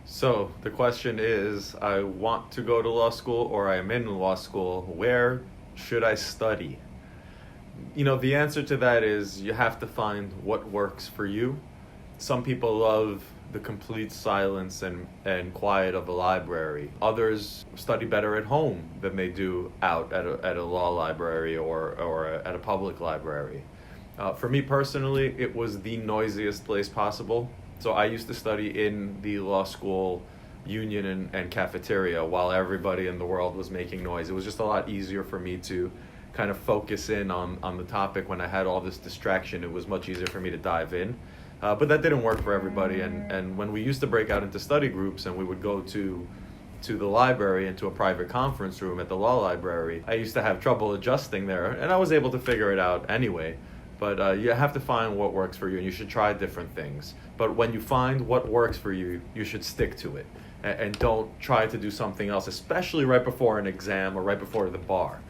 So the question is, I want to go to law school or I am in law school. Where should I study? The answer to that is you have to find what works for you. Some people love the complete silence and quiet of a library. Others study better at home than they do out at a law library or at a public library. For me personally, it was the noisiest place possible. So I used to study in the law school union and cafeteria while everybody in the world was making noise. It was just a lot easier for me to kind of focus in on the topic when I had all this distraction. It was much easier for me to dive in. But that didn't work for everybody. And when we used to break out into study groups and we would go to the library, into a private conference room at the law library, I used to have trouble adjusting there. And I was able to figure it out anyway. But you have to find what works for you, and you should try different things. But when you find what works for you, you should stick to it. And don't try to do something else, especially right before an exam or right before the bar.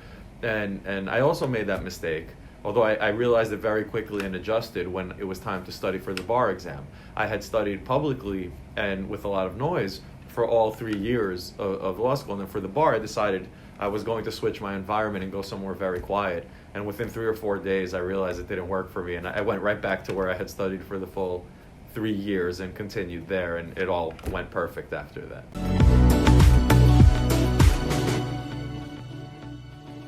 And I also made that mistake, although I realized it very quickly and adjusted when it was time to study for the bar exam. I had studied publicly and with a lot of noise for all 3 years of law school, and then for the bar I decided I was going to switch my environment and go somewhere very quiet. And within 3 or 4 days, I realized it didn't work for me. And I went right back to where I had studied for the full 3 years and continued there. And it all went perfect after that.